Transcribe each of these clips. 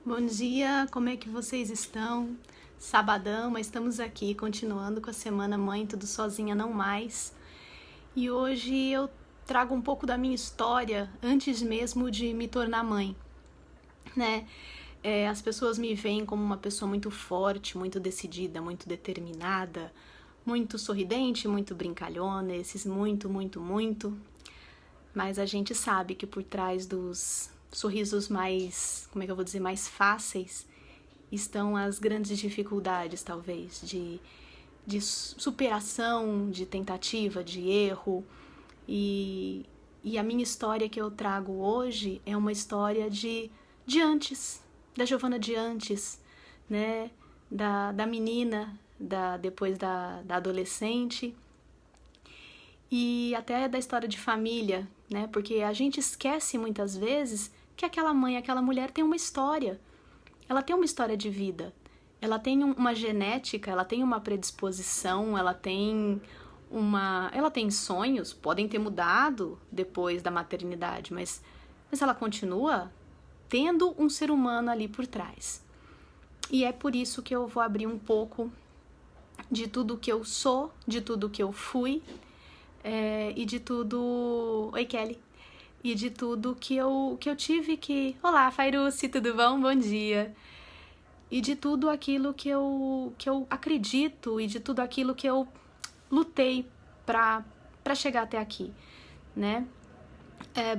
Bom dia, como é que vocês estão? Sabadão, mas estamos aqui continuando com a semana Mãe Tudo Sozinha Não Mais. E hoje eu trago um pouco da minha história antes mesmo de me tornar mãe, né? As pessoas me veem como uma pessoa muito forte, muito decidida, muito determinada, muito sorridente, muito brincalhona, esses muito. Mas a gente sabe que por trás dos sorrisos mais, como é que eu vou dizer, mais fáceis, estão as grandes dificuldades, talvez, de superação, de tentativa, de erro. E a minha história que eu trago hoje é uma história de antes, da Giovana de antes, né? Da menina, depois da adolescente, e até da história de família, né? Porque a gente esquece muitas vezes que aquela mãe, aquela mulher tem uma história. Ela tem uma história de vida. Ela tem uma genética, ela tem uma predisposição, ela tem sonhos, podem ter mudado depois da maternidade, mas ela continua tendo um ser humano ali por trás. E é por isso que eu vou abrir um pouco de tudo que eu sou, de tudo que eu fui, e de tudo... Oi, Kelly! E de tudo que eu tive que... Olá, Fairuce, tudo bom? Bom dia! E de tudo aquilo que eu acredito e de tudo aquilo que eu lutei pra chegar até aqui, né?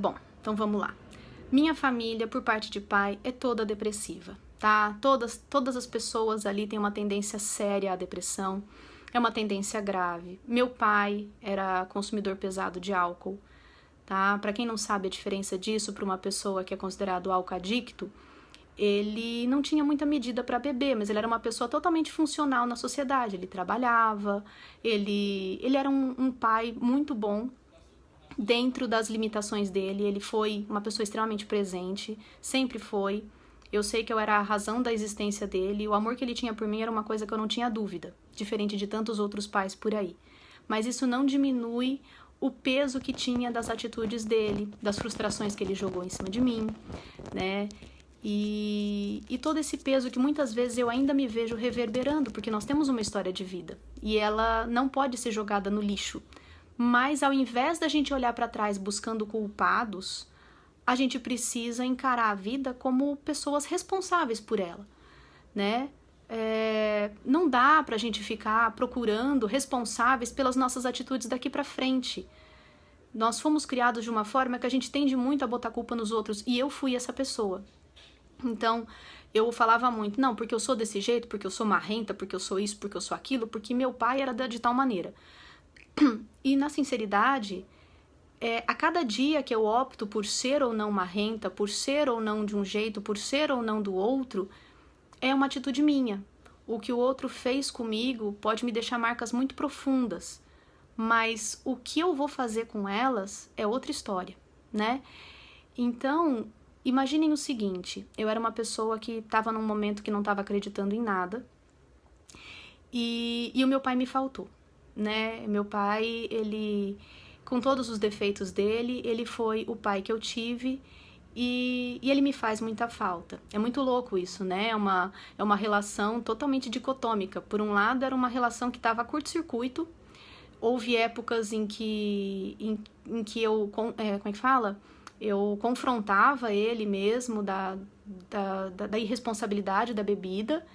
Bom, então vamos lá. Minha família, por parte de pai, é toda depressiva, tá? Todas as pessoas ali têm uma tendência séria à depressão, é uma tendência grave. Meu pai era consumidor pesado de álcool, tá? Pra quem não sabe a diferença disso para uma pessoa que é considerado álcool-adicto, ele não tinha muita medida para beber, mas ele era uma pessoa totalmente funcional na sociedade. Ele trabalhava, ele era um pai muito bom dentro das limitações dele. Ele foi uma pessoa extremamente presente, sempre foi. Eu sei que eu era a razão da existência dele. O amor que ele tinha por mim era uma coisa que eu não tinha dúvida, diferente de tantos outros pais por aí. Mas isso não diminui o peso que tinha das atitudes dele, das frustrações que ele jogou em cima de mim, né? E todo esse peso que muitas vezes eu ainda me vejo reverberando, porque nós temos uma história de vida e ela não pode ser jogada no lixo. Mas ao invés da gente olhar para trás buscando culpados, a gente precisa encarar a vida como pessoas responsáveis por ela, né? Não dá pra gente ficar procurando responsáveis pelas nossas atitudes daqui pra frente. Nós fomos criados de uma forma que a gente tende muito a botar culpa nos outros, e eu fui essa pessoa. Então, eu falava muito, não, porque eu sou desse jeito, porque eu sou marrenta, porque eu sou isso, porque eu sou aquilo, porque meu pai era de tal maneira. E na sinceridade, a cada dia que eu opto por ser ou não marrenta, por ser ou não de um jeito, por ser ou não do outro, é uma atitude minha. O que o outro fez comigo pode me deixar marcas muito profundas, mas o que eu vou fazer com elas é outra história, né? Então, imaginem o seguinte, eu era uma pessoa que estava num momento que não estava acreditando em nada e o meu pai me faltou, né? Meu pai, ele, com todos os defeitos dele, ele foi o pai que eu tive e ele me faz muita falta. É muito louco isso, né? É uma relação totalmente dicotômica. Por um lado, era uma relação que estava a curto-circuito. Houve épocas em que eu, como é que fala? Eu confrontava ele mesmo da irresponsabilidade da bebida,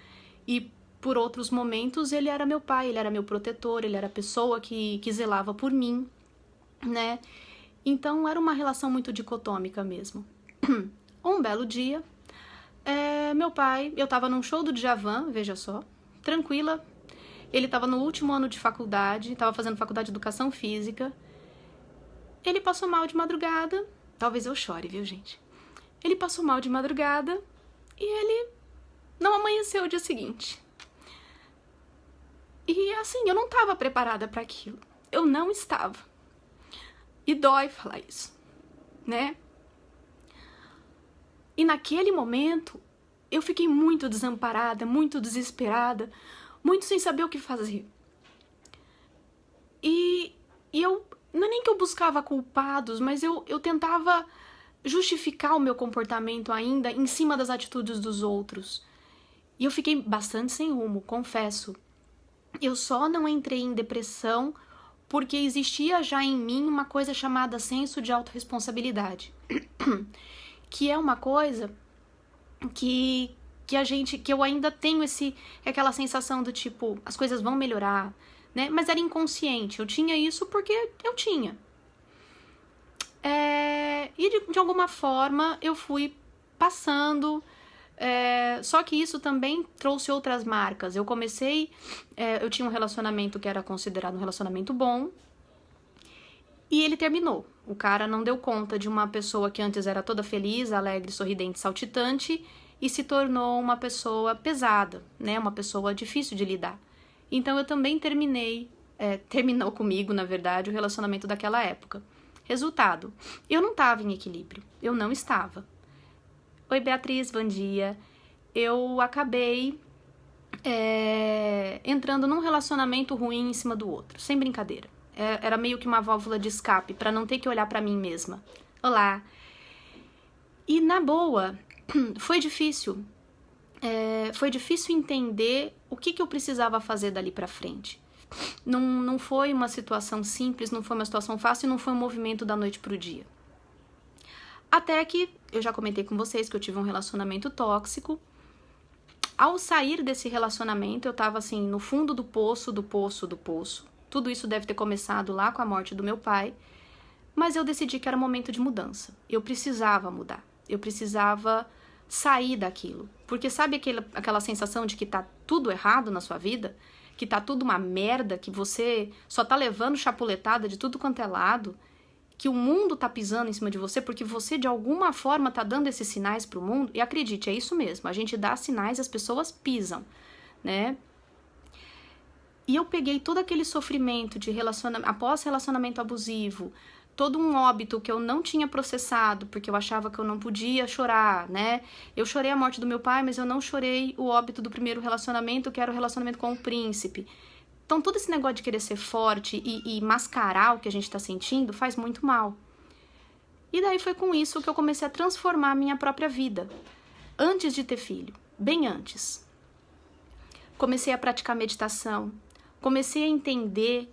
e por outros momentos ele era meu pai, ele era meu protetor, ele era a pessoa que zelava por mim, né? Então era uma relação muito dicotômica mesmo. Um belo dia, meu pai, eu tava num show do Djavan, veja só, tranquila, ele tava no último ano de faculdade, tava fazendo faculdade de educação física, ele passou mal de madrugada, talvez eu chore, viu, gente? Ele passou mal de madrugada e ele não amanheceu o dia seguinte. E assim, eu não estava preparada para aquilo. Eu não estava. E dói falar isso, né? E naquele momento, eu fiquei muito desamparada, muito desesperada, muito sem saber o que fazer. E eu, não é nem que eu buscava culpados, mas eu tentava justificar o meu comportamento ainda em cima das atitudes dos outros. E eu fiquei bastante sem rumo, confesso. Eu só não entrei em depressão porque existia já em mim uma coisa chamada senso de autorresponsabilidade, que é uma coisa que eu ainda tenho aquela sensação do tipo, as coisas vão melhorar, né? Mas era inconsciente, eu tinha isso porque eu tinha. E de alguma forma eu fui passando, só que isso também trouxe outras marcas. Eu tinha um relacionamento que era considerado um relacionamento bom, e ele terminou. O cara não deu conta de uma pessoa que antes era toda feliz, alegre, sorridente, saltitante, e se tornou uma pessoa pesada, né? Uma pessoa difícil de lidar. Então eu também terminou comigo, na verdade, o relacionamento daquela época. Resultado, eu não estava em equilíbrio, eu não estava. Oi, Beatriz, bom dia. Eu acabei entrando num relacionamento ruim em cima do outro, sem brincadeira. Era meio que uma válvula de escape, para não ter que olhar para mim mesma. Olá. E na boa, foi difícil. Foi difícil entender o que eu precisava fazer dali para frente. Não foi uma situação simples, não foi uma situação fácil, não foi um movimento da noite pro dia. Até que, eu já comentei com vocês que eu tive um relacionamento tóxico. Ao sair desse relacionamento, eu tava assim, no fundo do poço, do poço, do poço. Tudo isso deve ter começado lá com a morte do meu pai. Mas eu decidi que era momento de mudança. Eu precisava mudar. Eu precisava sair daquilo. Porque sabe aquela sensação de que tá tudo errado na sua vida? Que tá tudo uma merda, que você só tá levando chapuletada de tudo quanto é lado, que o mundo tá pisando em cima de você porque você de alguma forma tá dando esses sinais pro mundo. E acredite, é isso mesmo, a gente dá sinais e as pessoas pisam, né? E eu peguei todo aquele sofrimento de após relacionamento abusivo, todo um óbito que eu não tinha processado, porque eu achava que eu não podia chorar, né? Eu chorei a morte do meu pai, mas eu não chorei o óbito do primeiro relacionamento, que era o relacionamento com o príncipe. Então, todo esse negócio de querer ser forte e mascarar o que a gente tá sentindo faz muito mal. E daí foi com isso que eu comecei a transformar a minha própria vida. Antes de ter filho, bem antes. Comecei a praticar meditação. Comecei a entender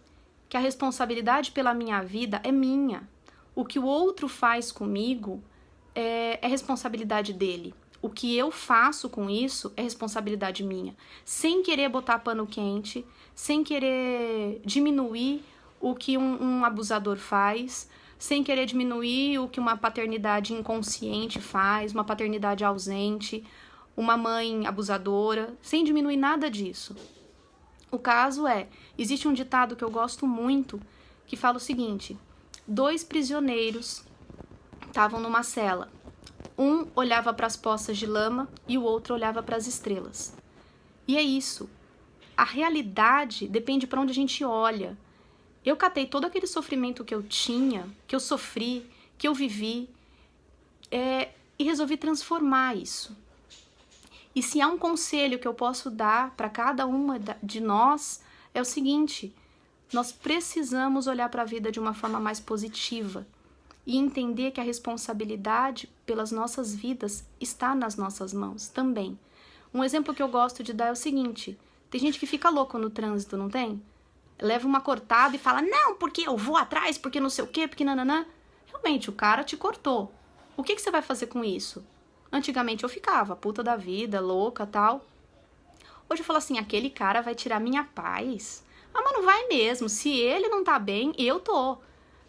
que a responsabilidade pela minha vida é minha. O que o outro faz comigo é responsabilidade dele. O que eu faço com isso é responsabilidade minha. Sem querer botar pano quente, sem querer diminuir o que um abusador faz, sem querer diminuir o que uma paternidade inconsciente faz, uma paternidade ausente, uma mãe abusadora, sem diminuir nada disso. O caso existe um ditado que eu gosto muito, que fala o seguinte: 2 prisioneiros estavam numa cela. Um olhava para as poças de lama e o outro olhava para as estrelas. E é isso. A realidade depende para onde a gente olha. Eu catei todo aquele sofrimento que eu tinha, que eu sofri, que eu vivi, e resolvi transformar isso. E se há um conselho que eu posso dar para cada uma de nós, é o seguinte: nós precisamos olhar para a vida de uma forma mais positiva e entender que a responsabilidade pelas nossas vidas está nas nossas mãos também. Um exemplo que eu gosto de dar é o seguinte: tem gente que fica louco no trânsito, não tem? Leva uma cortada e fala, não, porque eu vou atrás, porque não sei o quê, porque nananã. Realmente, o cara te cortou. O que você vai fazer com isso? Antigamente eu ficava puta da vida, louca, tal. Hoje eu falo assim, aquele cara vai tirar minha paz. Ah, mas não vai mesmo. Se ele não tá bem, eu tô,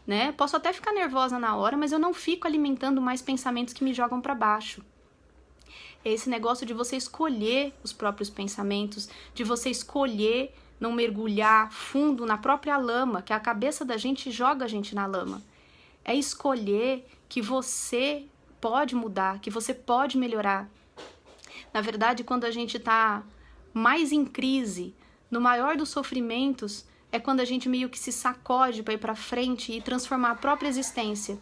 né? Posso até ficar nervosa na hora, mas eu não fico alimentando mais pensamentos que me jogam pra baixo. É esse negócio de você escolher os próprios pensamentos, de você escolher não mergulhar fundo na própria lama, que a cabeça da gente joga a gente na lama. É escolher que você pode mudar, que você pode melhorar. Na verdade, quando a gente tá mais em crise, no maior dos sofrimentos, é quando a gente meio que se sacode para ir para frente e transformar a própria existência.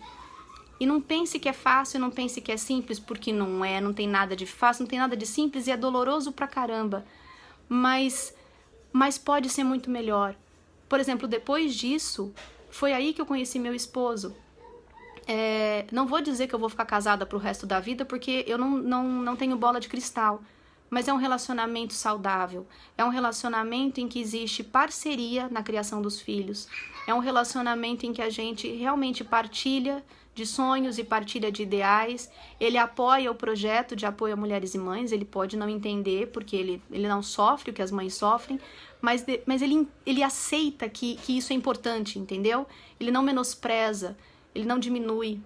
E não pense que é fácil, não pense que é simples, porque não é, não tem nada de fácil, não tem nada de simples e é doloroso pra caramba. Mas pode ser muito melhor. Por exemplo, depois disso, foi aí que eu conheci meu esposo. Não vou dizer que eu vou ficar casada pro resto da vida, porque eu não tenho bola de cristal. Mas é um relacionamento saudável. É um relacionamento em que existe parceria na criação dos filhos. É um relacionamento em que a gente realmente partilha de sonhos e partilha de ideais. Ele apoia o projeto de apoio a mulheres e mães. Ele pode não entender, porque ele não sofre o que as mães sofrem, mas ele aceita que isso é importante, entendeu? Ele não menospreza, ele não diminui.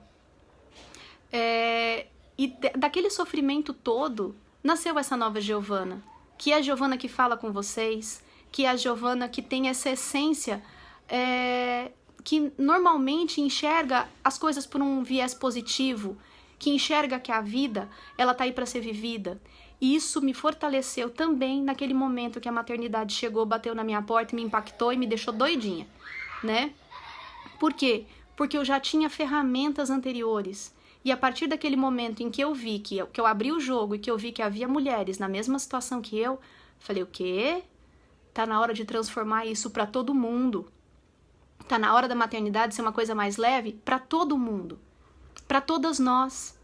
E daquele sofrimento todo, nasceu essa nova Giovana, que é a Giovana que fala com vocês, que é a Giovana que tem essa essência, que normalmente enxerga as coisas por um viés positivo, que enxerga que a vida, ela tá aí para ser vivida. E isso me fortaleceu também naquele momento que a maternidade chegou, bateu na minha porta, me impactou e me deixou doidinha, né? Por quê? Porque eu já tinha ferramentas anteriores. E a partir daquele momento em que eu vi, que eu abri o jogo e que eu vi que havia mulheres na mesma situação que eu, falei, o quê? Tá na hora de transformar isso para todo mundo. Tá na hora da maternidade ser uma coisa mais leve para todo mundo. Para todas nós.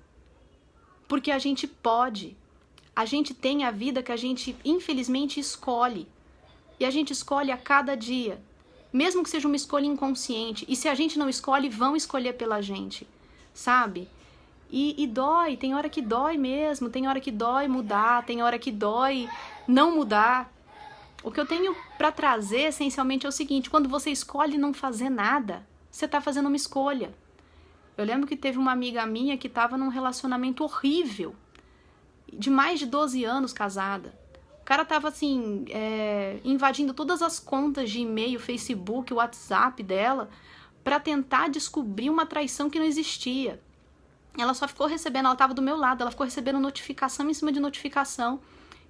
Porque a gente pode. A gente tem a vida que a gente, infelizmente, escolhe. E a gente escolhe a cada dia. Mesmo que seja uma escolha inconsciente. E se a gente não escolhe, vão escolher pela gente. Sabe? E dói, tem hora que dói mesmo, tem hora que dói mudar, tem hora que dói não mudar. O que eu tenho para trazer, essencialmente, é o seguinte, quando você escolhe não fazer nada, você tá fazendo uma escolha. Eu lembro que teve uma amiga minha que tava num relacionamento horrível, de mais de 12 anos casada. O cara tava, assim, invadindo todas as contas de e-mail, Facebook, WhatsApp dela, para tentar descobrir uma traição que não existia. Ela só ficou recebendo, ela estava do meu lado, ela ficou recebendo notificação em cima de notificação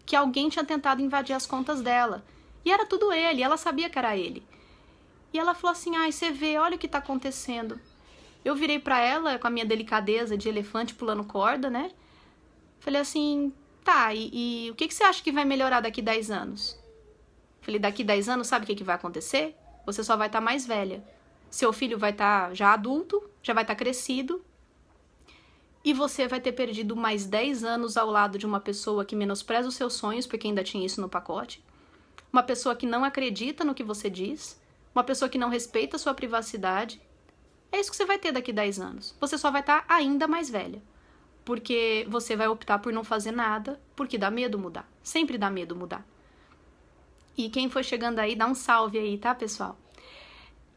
que alguém tinha tentado invadir as contas dela. E era tudo ele, ela sabia que era ele. E ela falou assim, ai, você vê, olha o que tá acontecendo. Eu virei pra ela, com a minha delicadeza de elefante pulando corda, né? Falei assim, tá, e o que você acha que vai melhorar daqui 10 anos? Falei, daqui 10 anos, sabe o que vai acontecer? Você só vai estar mais velha. Seu filho vai estar já adulto, já vai estar crescido, e você vai ter perdido mais 10 anos ao lado de uma pessoa que menospreza os seus sonhos, porque ainda tinha isso no pacote, uma pessoa que não acredita no que você diz, uma pessoa que não respeita a sua privacidade. É isso que você vai ter daqui 10 anos. Você só vai estar ainda mais velha, porque você vai optar por não fazer nada, porque dá medo mudar. Sempre dá medo mudar. E quem foi chegando aí, dá um salve aí, tá, pessoal?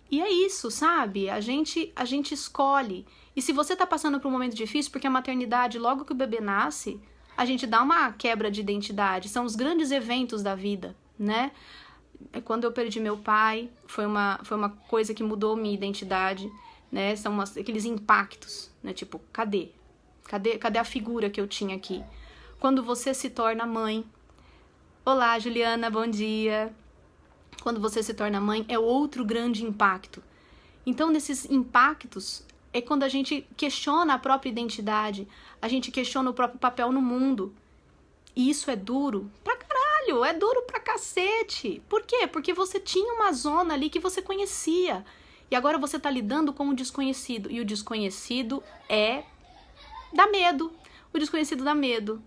E é isso, sabe? A gente escolhe. E se você tá passando por um momento difícil, porque a maternidade, logo que o bebê nasce, a gente dá uma quebra de identidade. São os grandes eventos da vida, né? Quando eu perdi meu pai, foi uma coisa que mudou minha identidade, né? São aqueles impactos, né? Tipo, cadê a figura que eu tinha aqui? Quando você se torna mãe. Olá, Juliana, bom dia. Quando você se torna mãe, é outro grande impacto. Então, nesses impactos, é quando a gente questiona a própria identidade, a gente questiona o próprio papel no mundo. E isso é duro pra caralho, é duro pra cacete. Por quê? Porque você tinha uma zona ali que você conhecia. E agora você tá lidando com o desconhecido. E o desconhecido dá medo. O desconhecido dá medo.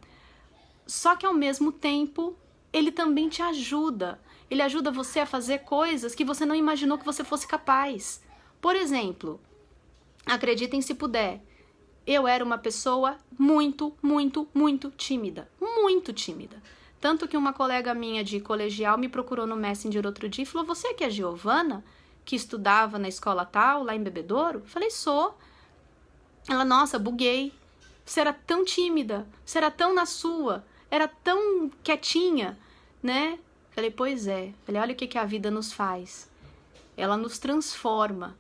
Só que ao mesmo tempo, ele também te ajuda. Ele ajuda você a fazer coisas que você não imaginou que você fosse capaz. Por exemplo, acreditem se puder, eu era uma pessoa muito, muito, muito tímida. Muito tímida. Tanto que uma colega minha de colegial me procurou no Messenger outro dia e falou, você que é Giovana, que estudava na escola tal, lá em Bebedouro? Eu falei, sou. Ela, nossa, buguei. Você era tão tímida, você era tão na sua, era tão quietinha, né? Falei, pois é. Falei, olha o que a vida nos faz. Ela nos transforma.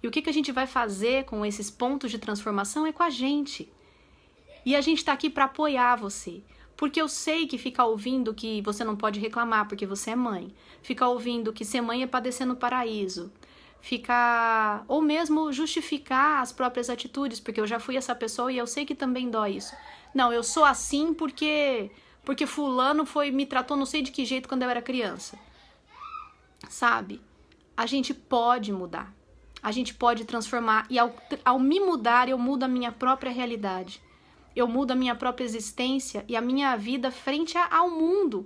E o que a gente vai fazer com esses pontos de transformação é com a gente. E a gente tá aqui para apoiar você. Porque eu sei que ficar ouvindo que você não pode reclamar porque você é mãe. Ficar ouvindo que ser mãe é padecer no paraíso. Ficar... Ou mesmo justificar as próprias atitudes, porque eu já fui essa pessoa e eu sei que também dói isso. Não, eu sou assim porque fulano me tratou não sei de que jeito quando eu era criança. Sabe? A gente pode mudar. a gente pode transformar. E ao me mudar, eu mudo a minha própria realidade. Eu mudo a minha própria existência e a minha vida frente ao mundo.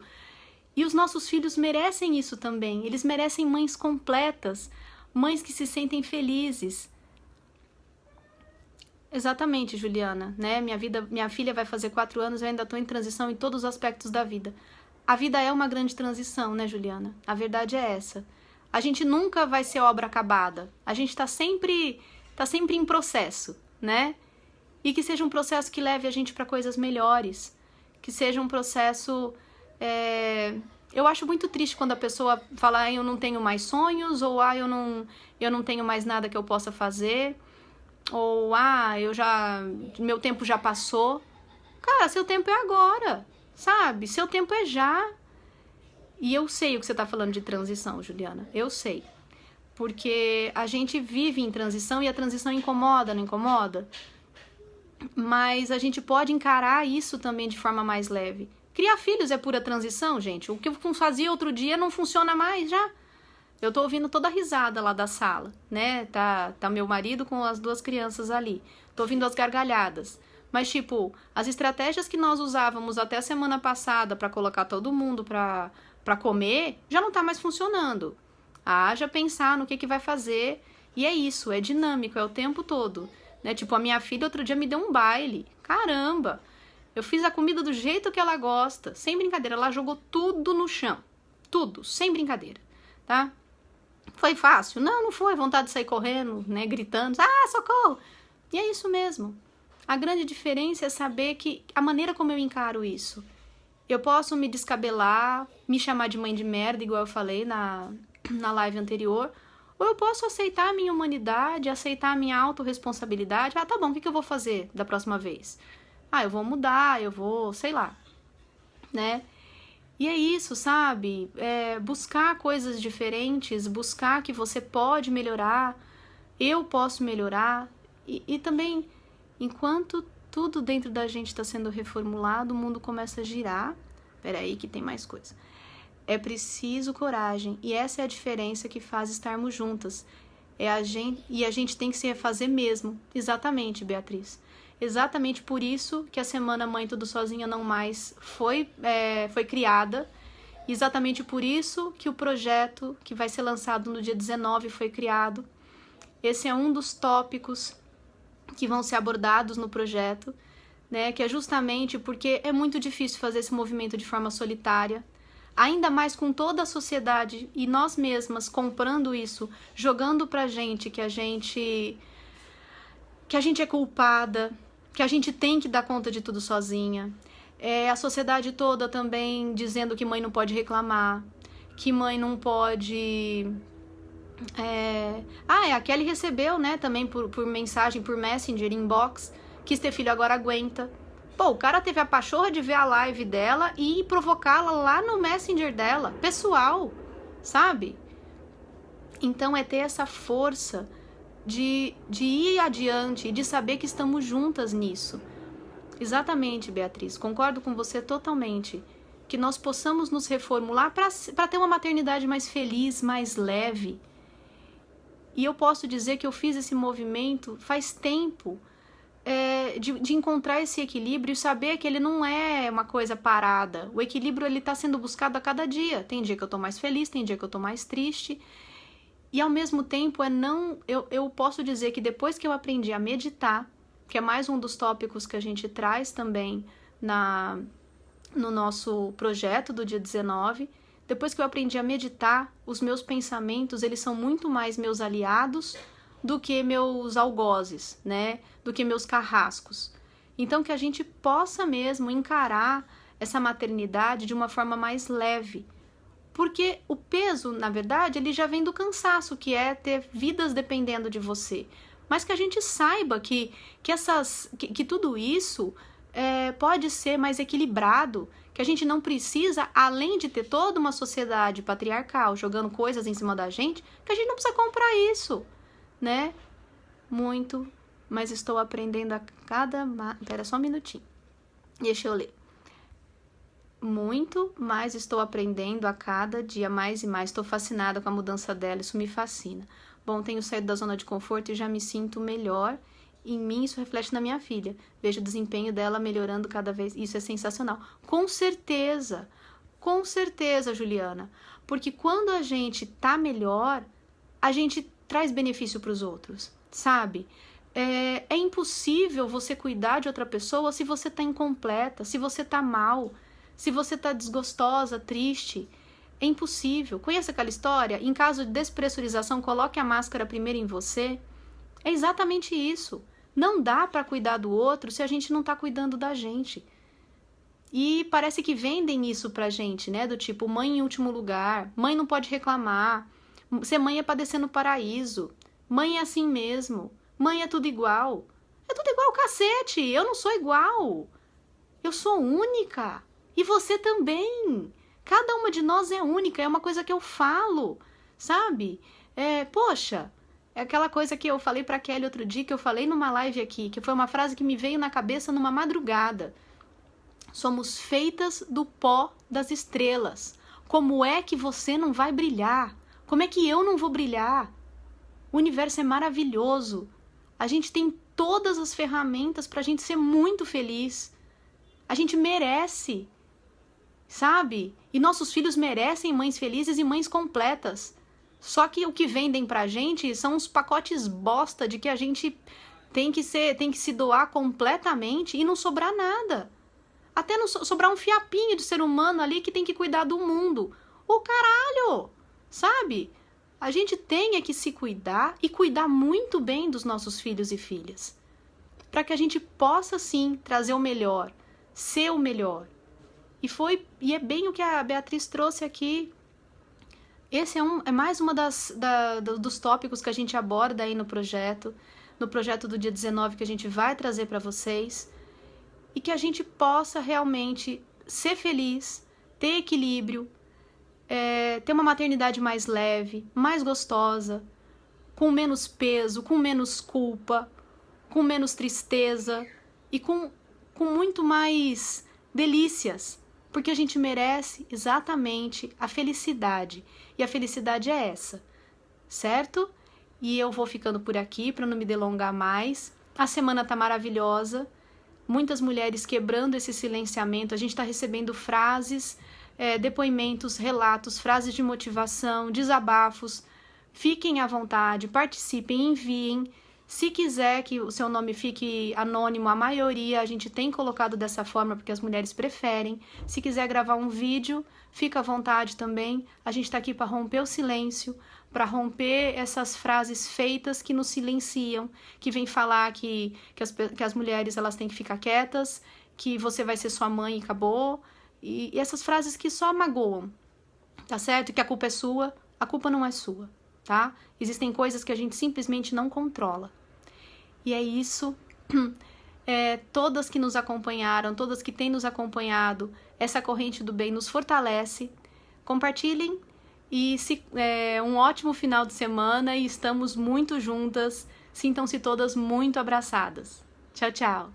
E os nossos filhos merecem isso também. Eles merecem mães completas, mães que se sentem felizes. Exatamente, Juliana, né? Minha filha vai fazer 4 anos, eu ainda estou em transição em todos os aspectos da vida. A vida é uma grande transição, né, Juliana? A verdade é essa. A gente nunca vai ser obra acabada. A gente tá sempre em processo, né? E que seja um processo que leve a gente para coisas melhores. Que seja um processo... Eu acho muito triste quando a pessoa fala, eu não tenho mais sonhos, ou eu não tenho mais nada que eu possa fazer, ou meu tempo já passou. Cara, seu tempo é agora, sabe? Seu tempo é já. E eu sei o que você tá falando de transição, Juliana. Eu sei. Porque a gente vive em transição e a transição incomoda, não incomoda? Mas a gente pode encarar isso também de forma mais leve. Criar filhos é pura transição, gente. O que eu fazia outro dia não funciona mais já. Eu tô ouvindo toda a risada lá da sala, né? Tá meu marido com as 2 crianças ali. Tô ouvindo as gargalhadas. Mas, tipo, as estratégias que nós usávamos até a semana passada pra colocar todo mundo pra comer, já não tá mais funcionando. Haja pensar no que vai fazer. E é isso, é dinâmico, é o tempo todo. Né? Tipo, a minha filha outro dia me deu um baile. Caramba! Eu fiz a comida do jeito que ela gosta. Sem brincadeira, ela jogou tudo no chão. Tudo, sem brincadeira, tá? Foi fácil? Não foi. Vontade de sair correndo, né? Gritando. Socorro! E é isso mesmo. A grande diferença é saber que a maneira como eu encaro isso. Eu posso me descabelar, me chamar de mãe de merda, igual eu falei na live anterior, ou eu posso aceitar a minha humanidade, aceitar a minha autorresponsabilidade. Tá bom, o que eu vou fazer da próxima vez? Eu vou mudar, eu vou, sei lá, né? E é isso, sabe? Buscar coisas diferentes, buscar que você pode melhorar, eu posso melhorar, e também, enquanto tudo dentro da gente está sendo reformulado, o mundo começa a girar. Peraí que tem mais coisa. É preciso coragem, e essa é a diferença que faz estarmos juntas. E a gente tem que se refazer mesmo. Exatamente, Beatriz. Exatamente por isso que a Semana Mãe Tudo Sozinha Não Mais foi criada. Exatamente por isso que o projeto que vai ser lançado no dia 19 foi criado. Esse é um dos tópicos que vão ser abordados no projeto, né? Que é justamente porque é muito difícil fazer esse movimento de forma solitária. Ainda mais com toda a sociedade e nós mesmas comprando isso, jogando pra gente que a gente é culpada, que a gente tem que dar conta de tudo sozinha. A sociedade toda também dizendo que mãe não pode reclamar, que mãe não pode... a Kelly recebeu, né, também por mensagem, por Messenger, inbox, quis ter filho, agora aguenta. Pô, o cara teve a pachorra de ver a live dela e provocá-la lá no Messenger dela, pessoal, sabe? Então é ter essa força de ir adiante e de saber que estamos juntas nisso. Exatamente, Beatriz, concordo com você totalmente. Que nós possamos nos reformular para ter uma maternidade mais feliz, mais leve. E eu posso dizer que eu fiz esse movimento faz tempo, de encontrar esse equilíbrio e saber que ele não é uma coisa parada. O equilíbrio ele está sendo buscado a cada dia. Tem dia que eu estou mais feliz, tem dia que eu estou mais triste. E ao mesmo tempo eu posso dizer que depois que eu aprendi a meditar, que é mais um dos tópicos que a gente traz também no nosso projeto do dia 19, depois que eu aprendi a meditar, os meus pensamentos eles são muito mais meus aliados do que meus algozes, né? Do que meus carrascos. Então que a gente possa mesmo encarar essa maternidade de uma forma mais leve. Porque o peso, na verdade, ele já vem do cansaço, que é ter vidas dependendo de você. Mas que a gente saiba que tudo isso pode ser mais equilibrado, que a gente não precisa, além de ter toda uma sociedade patriarcal jogando coisas em cima da gente, que a gente não precisa comprar isso, né? Muito, mas estou aprendendo a cada... Pera só um minutinho. Deixa eu ler. Muito, mas estou aprendendo a cada dia mais e mais. Estou fascinada com a mudança dela, isso me fascina. Bom, tenho saído da zona de conforto e já me sinto melhor. Em mim, isso reflete na minha filha. Vejo o desempenho dela melhorando cada vez. Isso é sensacional. Com certeza, Juliana. Porque quando a gente tá melhor, a gente traz benefício para os outros, sabe? É impossível você cuidar de outra pessoa se você tá incompleta, se você tá mal, se você tá desgostosa, triste. É impossível. Conhece aquela história? Em caso de despressurização, coloque a máscara primeiro em você. É exatamente isso. Não dá para cuidar do outro se a gente não tá cuidando da gente. E parece que vendem isso pra gente, né? Do tipo, mãe em último lugar, mãe não pode reclamar, ser mãe é pra descer no paraíso, mãe é assim mesmo, mãe é tudo igual. É tudo igual, cacete, eu não sou igual. Eu sou única. E você também. Cada uma de nós é única, é uma coisa que eu falo, sabe? Poxa, é aquela coisa que eu falei pra Kelly outro dia, que eu falei numa live aqui, que foi uma frase que me veio na cabeça numa madrugada. Somos feitas do pó das estrelas. Como é que você não vai brilhar? Como é que eu não vou brilhar? O universo é maravilhoso. A gente tem todas as ferramentas pra gente ser muito feliz. A gente merece, sabe? E nossos filhos merecem mães felizes e mães completas. Só que o que vendem pra gente são uns pacotes bosta de que a gente tem que se doar completamente e não sobrar nada. Até não sobrar um fiapinho de ser humano ali que tem que cuidar do mundo. O caralho! Sabe? A gente tem que se cuidar e cuidar muito bem dos nossos filhos e filhas. Para que a gente possa, sim, trazer o melhor. Ser o melhor. E é bem o que a Beatriz trouxe aqui. Esse é mais uma dos tópicos que a gente aborda aí no projeto do dia 19 que a gente vai trazer para vocês, e que a gente possa realmente ser feliz, ter equilíbrio, ter uma maternidade mais leve, mais gostosa, com menos peso, com menos culpa, com menos tristeza e com muito mais delícias, porque a gente merece exatamente a felicidade. E a felicidade é essa, certo? E eu vou ficando por aqui para não me delongar mais. A semana tá maravilhosa, muitas mulheres quebrando esse silenciamento. A gente está recebendo frases, depoimentos, relatos, frases de motivação, desabafos. Fiquem à vontade, participem, enviem. Se quiser que o seu nome fique anônimo, a maioria a gente tem colocado dessa forma porque as mulheres preferem. Se quiser gravar um vídeo, fica à vontade também. A gente está aqui para romper o silêncio, para romper essas frases feitas que nos silenciam, que vem falar que as mulheres elas têm que ficar quietas, que você vai ser sua mãe e acabou. E essas frases que só magoam, tá certo? Que a culpa é sua, a culpa não é sua, tá? Existem coisas que a gente simplesmente não controla. E é isso, todas que nos acompanharam, todas que têm nos acompanhado, essa corrente do bem nos fortalece. Compartilhem e um ótimo final de semana e estamos muito juntas. Sintam-se todas muito abraçadas. Tchau, tchau.